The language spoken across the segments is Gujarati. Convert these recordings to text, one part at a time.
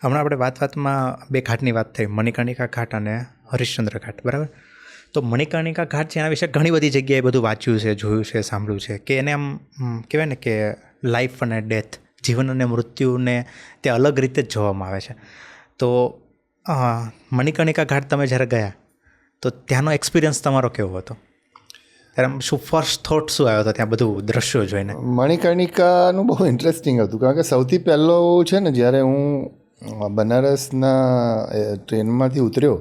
હમણાં આપણે વાતમાં બે ઘાટની વાત થઈ, મણિકર્ણિકા ઘાટ અને હરિશ્ચંદ્ર ઘાટ, બરાબર. તો મણિકર્ણિકા ઘાટ છે એના વિશે ઘણી બધી જગ્યાએ બધું વાંચ્યું છે, જોયું છે, સાંભળ્યું છે કે એને આમ કહેવાય ને કે લાઈફ અને ડેથ, જીવન અને મૃત્યુને તે અલગ રીતે જ જોવામાં આવે છે. તો મણિકર્ણિકા ઘાટ તમે જ્યારે ગયા તો ત્યાંનો એક્સપિરિયન્સ તમારો કેવો હતો? ત્યારે આમ શું ફર્સ્ટ થોટ શું આવ્યો હતો ત્યાં બધું દ્રશ્યો જોઈને? મણિકર્ણિકાનું બહુ ઇન્ટરેસ્ટિંગ હતું, કારણ કે સૌથી પહેલો છે ને, જ્યારે હું બનારસના ટ્રેનમાંથી ઉતર્યો,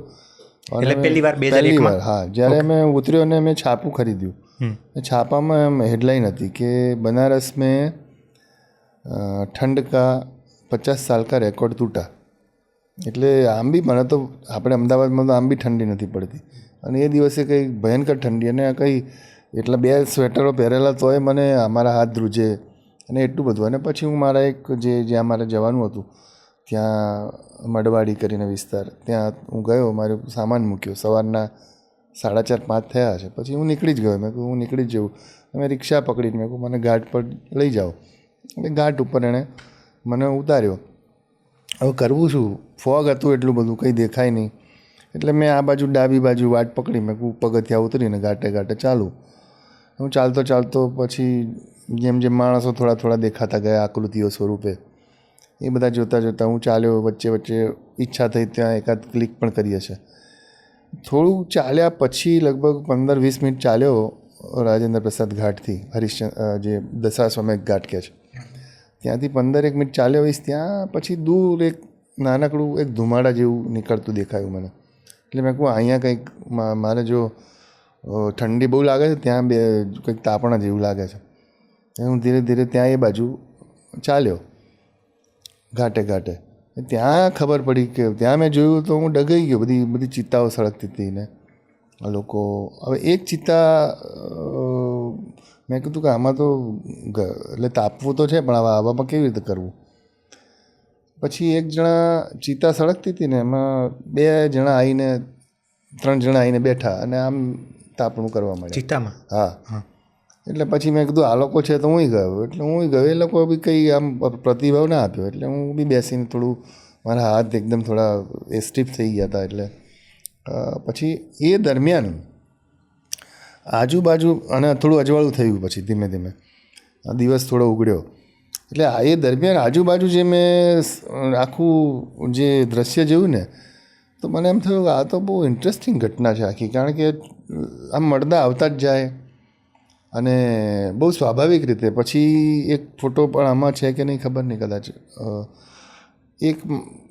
એટલે પહેલી વાર હા, જ્યારે મેં ઉતર્યો અને મેં છાપું ખરીદ્યું. છાપામાં એમ હેડલાઇન હતી કે બનારસ મેં ઠંડ કા 50 સાલ કા રેકોર્ડ તૂટા. એટલે આમ બી મને તો આપણે અમદાવાદમાં તો આમ બી ઠંડી નથી પડતી, અને એ દિવસે કંઈ ભયંકર ઠંડી, અને કંઈ એટલા 2 સ્વેટરો પહેરેલા તોય મને અમારા હાથ ધ્રુજે અને એટલું બધું. અને પછી હું મારા એક જ્યાં મારે જવાનું હતું ત્યાં મડવાડી કરીને વિસ્તાર, ત્યાં હું ગયો, મારો સામાન મૂક્યો. સવારના 4:30-5 થયા છે. પછી હું નીકળી જ ગયો. મેં કહ્યું હું નીકળી જ જઉં. મેં રિક્ષા પકડીને મેં કહ્યું મને ઘાટ પર લઈ જાઓ. એટલે ઘાટ ઉપર એણે મને ઉતાર્યો. હવે કરવું શું, ફોગ હતું એટલું બધું, કંઈ દેખાય નહીં. એટલે મેં આ બાજુ ડાબી બાજુ વાટ પકડી, મેં કહું પગથિયાં ઉતરીને ઘાટે ઘાટે ચાલું. હું ચાલતો ચાલતો પછી જેમ જેમ માણસો થોડા થોડા દેખાતા ગયા આકૃતિઓ સ્વરૂપે, એ બધા જોતાં જોતાં હું ચાલ્યો. વચ્ચે વચ્ચે ઈચ્છા થઈ ત્યાં એકાદ ક્લિક પણ કરી હશે. થોડું ચાલ્યા પછી લગભગ 15-20 મિનિટ ચાલ્યો રાજેન્દ્ર પ્રસાદ ઘાટથી જે દશાશ્વમેધ ઘાટ કહે છે ત્યાંથી 15-1 મિનિટ ચાલ્યો હોઈશ. ત્યાં પછી દૂર એક નાનકડું એક ધુમાડા જેવું નીકળતું દેખાયું મને. એટલે મેં કહું અહીંયા કંઈક મારે જો ઠંડી બહુ લાગે છે, ત્યાં કંઈક તાપણા જેવું લાગે છે. હું ધીરે ધીરે ત્યાં એ બાજુ ચાલ્યો ઘાટે ઘાટે. ત્યાં ખબર પડી કે ત્યાં મેં જોયું તો હું ડગાઈ ગયો. બધી ચિત્તાઓ સળગતી હતી ને લોકો. હવે એક ચિત્તા મેં કીધું કે આમાં તો એટલે તાપવું તો છે, પણ હવે આવામાં કેવી રીતે કરવું? પછી એક જણા ચિત્તા સળગતી હતી ને એમાં 2 જણા આવીને 3 જણા આવીને બેઠા અને આમ તાપણું કરવા માંડ્યા ચિત્તામાં. હા. એટલે પછી મેં કીધું આ લોકો છે તો હું ગયો. એટલે હું ગયો. એ લોકો બી કંઈ આમ પ્રતિભાવ ના આપ્યો. એટલે હું બી બેસીને થોડું, મારા હાથ એકદમ થોડા એ સ્ટીફ થઈ ગયા હતા. એટલે પછી એ દરમિયાન આજુબાજુ અને થોડું અજવાળું થયું. પછી ધીમે ધીમે દિવસ થોડો ઉગડ્યો. એટલે એ દરમિયાન આજુબાજુ જે મેં આખું જે દ્રશ્ય જોયું ને, તો મને એમ થયું કે આ તો બહુ ઇન્ટરેસ્ટિંગ ઘટના છે આખી. કારણ કે આમ મળદા આવતા જ જાય અને બહુ સ્વાભાવિક રીતે. પછી એક ફોટો પણ આમાં છે કે નહીં ખબર નહીં, કદાચ એક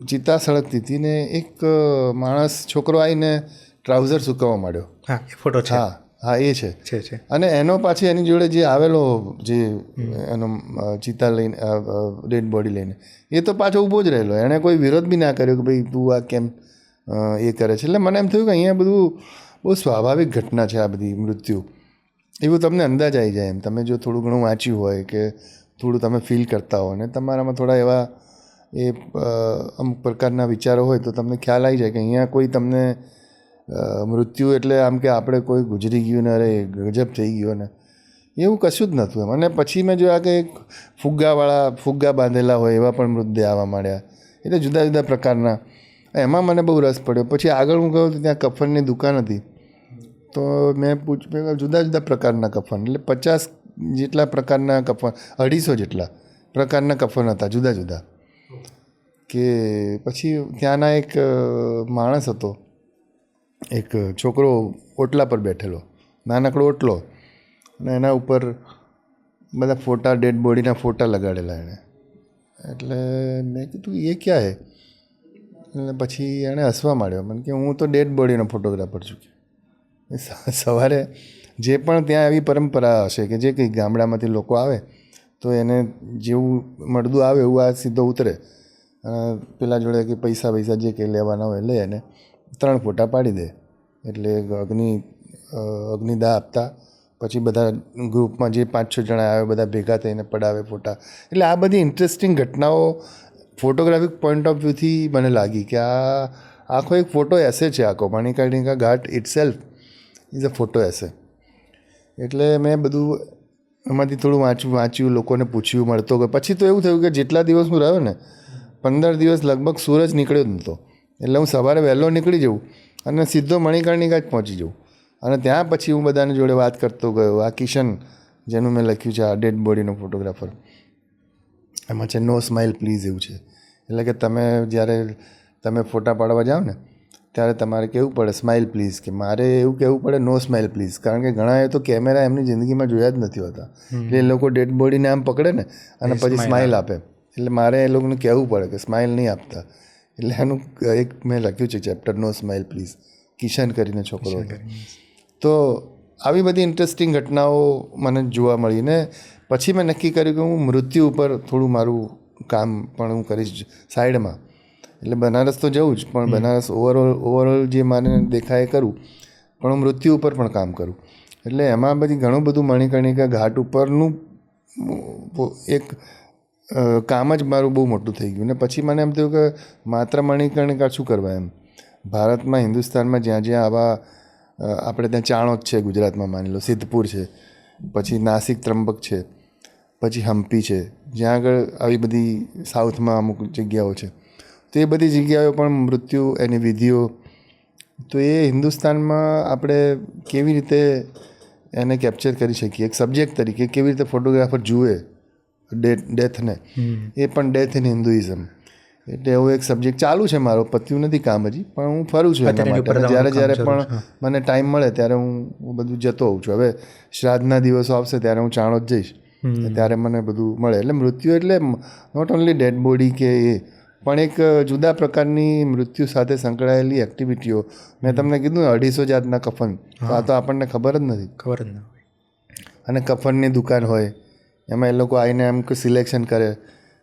ચિત્તા સળગતી હતી ને એક માણસ છોકરો આવીને ટ્રાઉઝર સુકાવવા માંડ્યો. હા, એ ફોટો છે. હા, એ છે. અને એનો પાછી એની જોડે જે આવેલો જે એનો ચિત્તા લઈને ડેડ બોડી લઈને, એ તો પાછો ઊભો જ રહેલો. એણે કોઈ વિરોધ બી ના કર્યો કે ભાઈ તું આ કેમ એ કરે છે. એટલે મને એમ થયું કે અહીંયા બધું બહુ સ્વાભાવિક ઘટના છે આ બધી મૃત્યુ. એવું તમને અંદાજ આવી જાય એમ, તમે જો થોડું ઘણું વાંચ્યું હોય કે થોડું તમે ફીલ કરતા હો ને તમારામાં થોડા એવા એ અમુક પ્રકારના વિચારો હોય તો તમને ખ્યાલ આવી જાય કે અહીંયા કોઈ તમને મૃત્યુ એટલે આમ કે આપણે કોઈ ગુજરી ગયું ને અરે ગજબ થઈ ગયો ને એવું કશું જ નહોતું એમ. અને પછી મેં જોયા કે એક ફુગ્ગા બાંધેલા હોય એવા પણ મૃતદેહ આવવા માંડ્યા. એટલે જુદા જુદા પ્રકારના. એમાં મને બહુ રસ પડ્યો. પછી આગળ હું ગયો તો ત્યાં કફનની દુકાન હતી. તો મેં પૂછ્યું જુદા જુદા પ્રકારના કફન, એટલે 50 જેટલા પ્રકારના કફન, 250 જેટલા પ્રકારના કફન હતા જુદા જુદા. કે પછી ત્યાંના એક માણસ હતો, એક છોકરો ઓટલા પર બેઠેલો, નાનકડો ઓટલો, અને એના ઉપર બધા ફોટા, ડેડ બોડીના ફોટા લગાડેલા એણે. એટલે મેં કીધું એ ક્યાં હે? એટલે પછી એણે હસવા માંડ્યો. મને કે હું તો ડેડ બોડીનો ફોટોગ્રાફર છું. સવારે જે પણ ત્યાં એવી પરંપરા હશે કે જે કંઈ ગામડામાંથી લોકો આવે તો એને જેવું મળદું આવે એવું આ સીધો ઉતરે, પેલા જોડે કે પૈસા જે કંઈ લેવાના હોય લે અને 3 ફોટા પાડી દે. એટલે અગ્નિદાહ આપતા પછી બધા ગ્રુપમાં જે 5-6 જણા આવે બધા ભેગા થઈને પડાવે ફોટા. એટલે આ બધી ઇન્ટરેસ્ટિંગ ઘટનાઓ ફોટોગ્રાફિક પોઈન્ટ ઓફ વ્યૂથી મને લાગી કે આ આખો એક ફોટો એસે છે. આખો મણિકર્ણિકા ઘાટ ઇટસેલ્ફ ઇઝ અ ફોટો એસે. એટલે મેં બધું એમાંથી થોડું વાંચ્યું, લોકોને પૂછ્યું, મળતો ગયો. પછી તો એવું થયું કે જેટલા દિવસ હું રહ્યો ને 15 દિવસ લગભગ સૂરજ નીકળ્યો જ નહોતો. એટલે હું સવારે વહેલો નીકળી જાઉં અને સીધો મણિકર્ણિકા જ પહોંચી જાઉં. અને ત્યાં પછી હું બધાની જોડે વાત કરતો ગયો. આ કિશન, જેનું મેં લખ્યું છે, આ ડેડ બોડીનો ફોટોગ્રાફર, એમાં છે નો સ્માઇલ પ્લીઝ એવું છે. એટલે કે જ્યારે તમે ફોટા પાડવા જાઓ ને ત્યારે તમારે કહેવું પડે સ્માઇલ પ્લીઝ, કે મારે એવું કહેવું પડે નો સ્માઇલ પ્લીઝ, કારણ કે ઘણા એ તો કેમેરા એમની જિંદગીમાં જોયા જ નથી હોતા. એટલે એ લોકો ડેડ બોડીને આમ પકડે ને અને પછી સ્માઇલ આપે. એટલે મારે એ લોકોને કહેવું પડે કે સ્માઇલ નહીં આપતા. એટલે એનું એક મેં લખ્યું છે chapter, no smile please. Kishan કરીને છોકરો હતો. તો આવી બધી ઇન્ટરેસ્ટિંગ ઘટનાઓ મને જોવા મળી ને પછી મેં નક્કી કર્યું કે હું મૃત્યુ ઉપર થોડું મારું કામ પણ હું કરીશ સાઈડમાં. એટલે બનારસ તો જવું જ, પણ બનારસ ઓવરઓલ જે મને દેખાય કરું, પણ હું મૃત્યુ ઉપર પણ કામ કરું. એટલે એમાં બધી ઘણું બધું મણિકર્ણિકા ઘાટ ઉપરનું એક કામ જ મારું બહુ મોટું થઈ ગયું. ને પછી મને એમ થયું કે માત્ર મણિકર્ણિકા શું કરવા એમ. ભારતમાં, હિન્દુસ્તાનમાં જ્યાં જ્યાં આવા આપણે ત્યાં ચાણોદ છે, ગુજરાતમાં માની લો, સિદ્ધપુર છે, પછી નાસિક ત્રંબક છે, પછી હમ્પી છે, જ્યાં આગળ આવી બધી સાઉથમાં અમુક જગ્યાઓ છે. તો એ બધી જગ્યાઓ પણ મૃત્યુ, એની વિધિઓ, તો એ હિન્દુસ્તાનમાં આપણે કેવી રીતે એને કેપ્ચર કરી શકીએ એક સબ્જેક્ટ તરીકે, કેવી રીતે ફોટોગ્રાફર જુએ ડેથને, એ પણ ડેથ ઇન હિન્દુઇઝમ. એટલે એવો એક સબ્જેક્ટ ચાલુ છે મારો, પત્યું નથી કામ હજી, પણ હું ફરું છું એના માટે. જ્યારે પણ મને ટાઈમ મળે ત્યારે હું બધું જતો હોઉં છું. હવે શ્રાદ્ધના દિવસો આવશે ત્યારે હું ચાણોદ જઈશ, ત્યારે મને બધું મળે. એટલે મૃત્યુ એટલે નોટ ઓનલી ડેડ બોડી કે એ, પણ એક જુદા પ્રકારની મૃત્યુ સાથે સંકળાયેલી એક્ટિવિટીઓ. મેં તમને કીધું 250 જાતના કફન, તો આ તો આપણને ખબર જ નથી. ખબર જ ન હોય. અને કફનની દુકાન હોય, એમાં એ લોકો આવીને એમ કે સિલેક્શન કરે,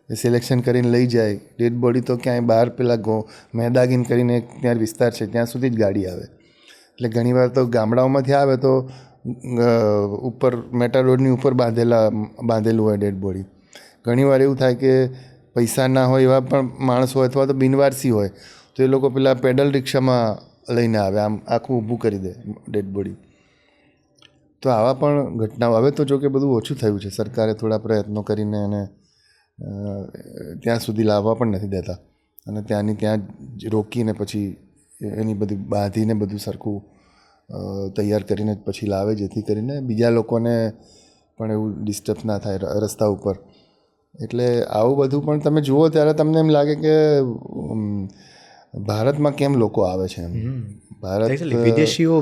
એ સિલેક્શન કરીને લઈ જાય. ડેડ બોડી તો ક્યાંય બહાર પેલા મેદાગીન કરીને ત્યાં વિસ્તાર છે ત્યાં સુધી જ ગાડી આવે. એટલે ઘણીવાર તો ગામડાઓમાંથી આવે તો ઉપર મેટા રોડની ઉપર બાંધેલું હોય ડેડ બોડી. ઘણીવાર એવું થાય કે પૈસા ના હોય એવા પણ માણસો હોય, અથવા તો બિનવારસી હોય, તો એ લોકો પેલા પેડલ રિક્ષામાં લઈને આવે, આમ આખું ઊભું કરી દે ડેડ બોડી. તો આવા પણ ઘટનાઓ. હવે તો જો કે બધું ઓછું થયું છે, સરકારે થોડા પ્રયત્નો કરીને એને ત્યાં સુધી લાવવા પણ નથી દેતા, અને ત્યાંની ત્યાં જ રોકીને પછી એની બધી બાંધીને બધું સરખું તૈયાર કરીને પછી લાવે, જેથી કરીને બીજા લોકોને પણ એવું ડિસ્ટર્બ ના થાય રસ્તા ઉપર. એટલે આવું બધું પણ તમે જુઓ ત્યારે તમને એમ લાગે કે ભારતમાં કેમ લોકો આવે છે એમ. ભારત વિદેશીઓ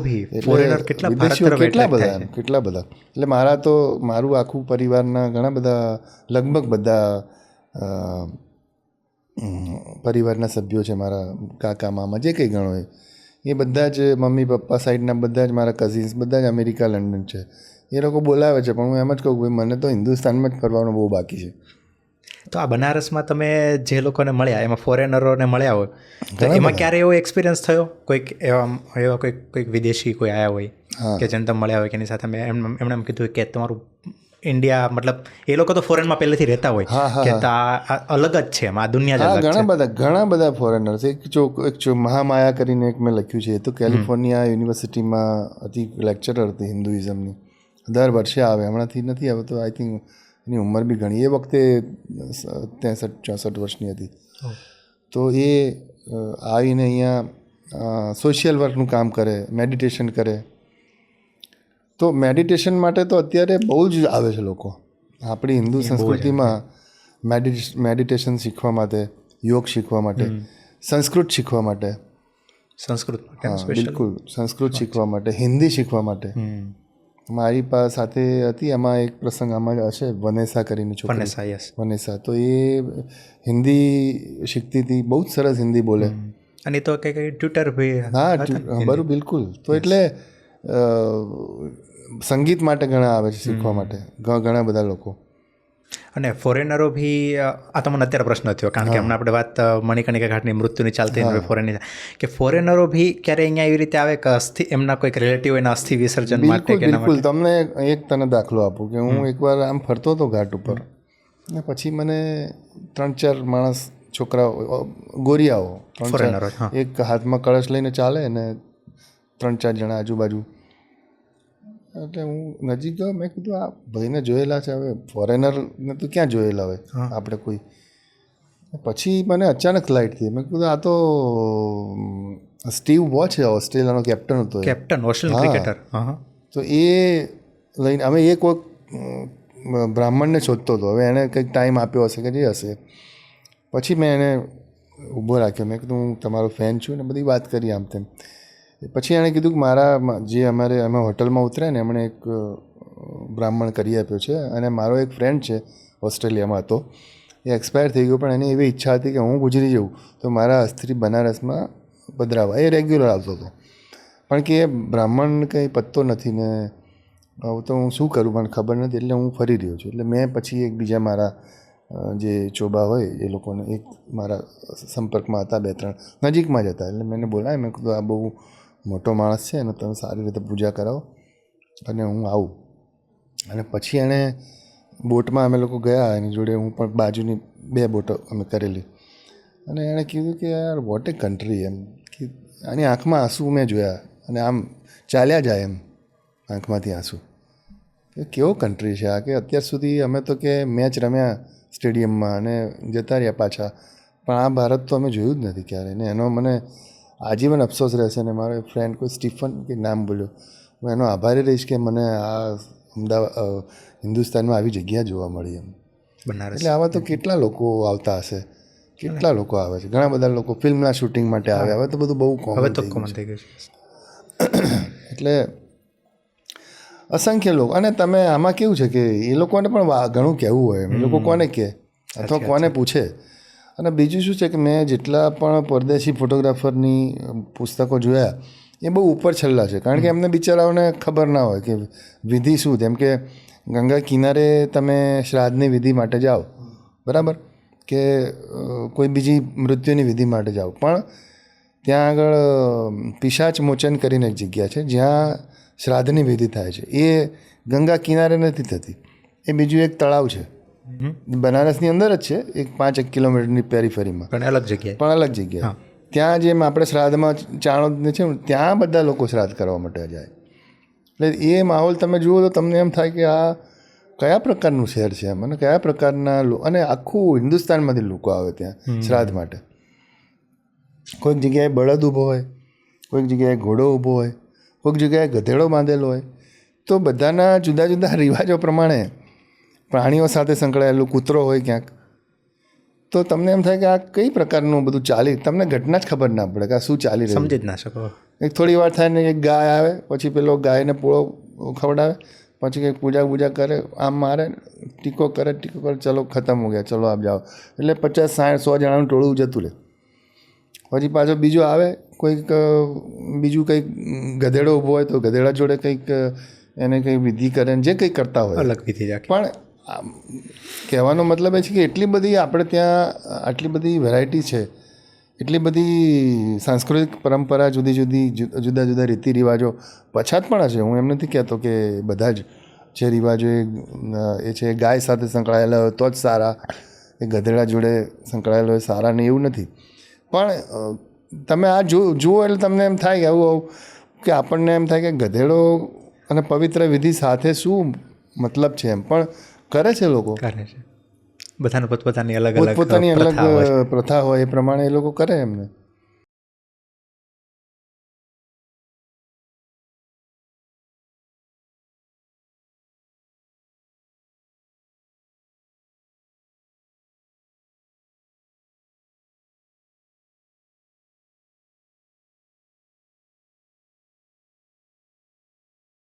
કેટલા બધા. એટલે મારું આખું પરિવારના ઘણા બધા, લગભગ બધા પરિવારના સભ્યો છે, મારા કાકા મામા જે કંઈ ગણો હોય, એ બધા જ મમ્મી પપ્પા સાઈડના બધા જ મારા કઝિન્સ બધા જ અમેરિકા, લંડન છે. એ લોકો બોલાવે છે, પણ હું એમ જ કહું ભાઈ મને તો હિન્દુસ્તાનમાં જ ફરવાનું બહુ બાકી છે. તો આ બનારસમાં તમે જે લોકોને મળ્યા, એમાં ફોરેનરોને મળ્યા હોય, તો એમાં ક્યારે એવો એક્સપિરિયન્સ થયો કોઈક એવા કોઈક વિદેશી કોઈ આવ્યા હોય કે જેને તમે મળ્યા હોય, કે એની સાથે એમણે એમ કીધું કે તમારું ઇન્ડિયા, મતલબ એ લોકો તો ફોરેનમાં પહેલેથી રહેતા હોય કે આ અલગ જ છે, આ દુનિયા જ અલગ છે. ઘણા બધા ફોરેનર્સ. એક મહામાયા કરીને એક મેં લખ્યું છે, એ તો કેલિફોર્નિયા યુનિવર્સિટીમાં હતી, લેક્ચરર હતી હિન્દુઇઝમની. દર વર્ષે આવે, હમણાંથી નથી આવે, તો આઈ થિંક એની ઉંમર બી ઘણી, એ વખતે 63-64 વર્ષની હતી. તો એ આવીને અહીંયા સોશિયલ વર્કનું કામ કરે, મેડિટેશન કરે. તો મેડિટેશન માટે તો અત્યારે બહુ જ આવે છે લોકો. આપણી હિન્દુ સંસ્કૃતિમાં મેડિટેશન શીખવા માટે, યોગ શીખવા માટે, સંસ્કૃત શીખવા માટે, બિલકુલ સંસ્કૃત શીખવા માટે, હિન્દી શીખવા માટે. મારી સાથે હતી, એમાં એક પ્રસંગ આમાં હશે, વનેસા કરીને છોકરી, વનેસા, તો એ હિન્દી શીખતી હતી, બહુ જ સરસ હિન્દી બોલે. અને તો કઈ ટ્યુટર ભાઈ, હા બરું, બિલકુલ. તો એટલે સંગીત માટે ઘણા આવે છે શીખવા માટે, ઘણા બધા લોકો. અને ફોરેનરો બી, આ તો મને અત્યારે પ્રશ્ન થયો, કારણ કે હમણાં આપણે વાત મણિકર્ણિકા ઘાટની મૃત્યુની ચાલતી હોય, ફોરેનની, કે ફોરેનરો બી ક્યારે અહીંયા એવી રીતે આવે કે એમના કોઈક રિલેટિવ એના અસ્થિ વિસર્જન માટે? બિલકુલ. તમને તને દાખલો આપું કે હું એકવાર આમ ફરતો હતો ઘાટ ઉપર, ને પછી મને 3-4 માણસ, છોકરાઓ, ગોરિયાઓ, ફોરેનરો, એક હાથમાં કળશ લઈને ચાલે ને 3-4 જણા આજુબાજુ. એટલે હું નજીક ગયો, મેં કીધું આ ભાઈને જોયેલા છે. હવે ફોરેનરને તો ક્યાં જોયેલા હોય આપણે કોઈ. પછી મને અચાનક લાઇટ થઈ. મેં કીધું આ તો સ્ટીવ વોચ છે, ઓસ્ટ્રેલિયાનો કેપ્ટન હતો એ. Captain Australian cricketer. હા હા. તો એ લઈને અમે એ કોઈક બ્રાહ્મણને શોધતો હતો. હવે એણે કંઈક ટાઈમ આપ્યો હશે કે જે હશે. પછી મેં એને ઊભો રાખ્યો. મેં કીધું હું તમારો ફેન છું ને બધી વાત કરી આમ તેમ. પછી એણે કીધું કે મારા જે અમે હોટલમાં ઉતર્યા ને એમણે એક બ્રાહ્મણ કરી આપ્યો છે અને મારો એક ફ્રેન્ડ છે ઓસ્ટ્રેલિયામાં હતો, એ એક્સપાયર થઈ ગયો, પણ એની એવી ઈચ્છા હતી કે હું ગુજરી જાઉં તો મારા અસ્થિ બનારસમાં પધરાવા. એ રેગ્યુલર આવતો હતો, પણ કે એ બ્રાહ્મણ કંઈ પત્તો નથી ને હવે તો હું શું કરું મને ખબર નથી, એટલે હું ફરી રહ્યો છું. એટલે મેં પછી એક બીજા મારા જે ચોબા હોય એ લોકોને એક મારા સંપર્કમાં હતા, 2-3 નજીકમાં જ હતા, એટલે મેં બોલાય. મેં કીધું આ બહુ મોટો માણસ છે અને તમે સારી રીતે પૂજા કરાવો અને હું આવું. અને પછી એણે બોટમાં અમે લોકો ગયા, એની જોડે હું પણ બાજુની 2 બોટો અમે કરેલી. અને એણે કીધું કે યાર વોટ એ કન્ટ્રી, એમ કે આની આંખમાં આંસુ મેં જોયા અને આમ ચાલ્યા જાય એમ આંખમાંથી આંસુ. કે કેવો કન્ટ્રી છે આ, કે અત્યાર સુધી અમે તો કે મેચ રમ્યા સ્ટેડિયમમાં અને જતા રહ્યા પાછા, પણ આ ભારત તો અમે જોયું જ નથી ક્યારે. ને એનો મને આજીવન અફસોસ રહેશે. ને મારો ફ્રેન્ડ કોઈ સ્ટીફન કે નામ બોલ્યો, હું એનો આભારી રહીશ કે મને આ અમદાવાદ હિન્દુસ્તાનમાં આવી જગ્યા જોવા મળી એમ. બનારસ. એટલે આવા તો કેટલા લોકો આવતા હશે, કેટલા લોકો આવે છે. ઘણા બધા લોકો ફિલ્મના શૂટિંગ માટે આવે. હવે તો બધું બહુ કોમન થઈ ગયું છે. એટલે અસંખ્ય લોકો. અને તમે આમાં કેવું છે કે એ લોકોને પણ ઘણું કહેવું હોય, એ લોકો કોને કહે અથવા કોને પૂછે. અને બીજું શું છે કે મેં જેટલા પણ પરદેશી ફોટોગ્રાફરની પુસ્તકો જોયા એ બહુ ઉપર છેલ્લા છે, કારણ કે એમને બિચારાઓને ખબર ના હોય કે વિધિ શું. જેમ કે ગંગા કિનારે તમે શ્રાદ્ધની વિધિ માટે જાઓ, બરાબર, કે કોઈ બીજી મૃત્યુની વિધિ માટે જાઓ, પણ ત્યાં આગળ પિશાચ મોચન કરીને એક જગ્યા છે જ્યાં શ્રાદ્ધની વિધિ થાય છે. એ ગંગા કિનારે નથી થતી, એ બીજું એક તળાવ છે બનારસની અંદર જ છે, એક 5 કિલોમીટરની પેરીફેરીમાં, પણ અલગ જગ્યાએ. પણ અલગ જગ્યાએ. ત્યાં જેમ આપણે શ્રાદ્ધમાં ચાણોદને છે ત્યાં બધા લોકો શ્રાદ્ધ કરવા માટે જાય. એટલે એ માહોલ તમે જુઓ તો તમને એમ થાય કે આ કયા પ્રકારનું શહેર છે એમ, અને કયા પ્રકારના અને આખું હિન્દુસ્તાનમાંથી લોકો આવે ત્યાં શ્રાદ્ધ માટે. કોઈક જગ્યાએ બળદ ઊભો હોય, કોઈક જગ્યાએ ઘોડો ઊભો હોય, કોઈક જગ્યાએ ગધેડો બાંધેલો હોય. તો બધાના જુદા જુદા રિવાજો પ્રમાણે પ્રાણીઓ સાથે સંકળાયેલું કૂતરો હોય ક્યાંક. તો તમને એમ થાય કે આ કઈ પ્રકારનું બધું તમને ઘટના જ ખબર ના પડે કે આ શું ચાલી રહ્યું, સમજી જ ના શકો. એક થોડી વાર થાય ને એક ગાય આવે, પછી પેલો ગાયને પૂળો ખવડાવે, પછી કંઈક પૂજા કરે, આમ મારે, ટીકો કરે, ચલો ખતમ હો ગયા, ચલો આપ જાઓ. એટલે 50, 60, 100 જણાનું ટોળું જતું રહે. પછી પાછો બીજો આવે, કોઈક બીજું કંઈક ગધેડો ઊભો હોય તો ગધેડા જોડે કંઈક એને કંઈ વિધિ કરે, જે કંઈક કરતા હોય અલગ વિધિ. પણ કહેવાનો મતલબ એ છે કે એટલી બધી આપણે ત્યાં આટલી બધી વેરાયટી છે, એટલી બધી સાંસ્કૃતિક પરંપરા, જુદા જુદા રીતિ રિવાજો પછાત પણ હશે. હું એમ નથી કહેતો કે બધા જ જે રિવાજો એ છે ગાય સાથે સંકળાયેલા હોય તો જ સારા, એ ગધેડા જોડે સંકળાયેલા હોય સારા ને એવું નથી. પણ તમે આ જુઓ એટલે તમને એમ થાય કે આવું કે આપણને એમ થાય કે ગધેડો અને પવિત્ર વિધિ સાથે શું મતલબ છે એમ, પણ કરે છે લોકો, કરે છે. બધાને પોતપોતાની અલગ પ્રથા હોય એ પ્રમાણે એ લોકો કરે એમને.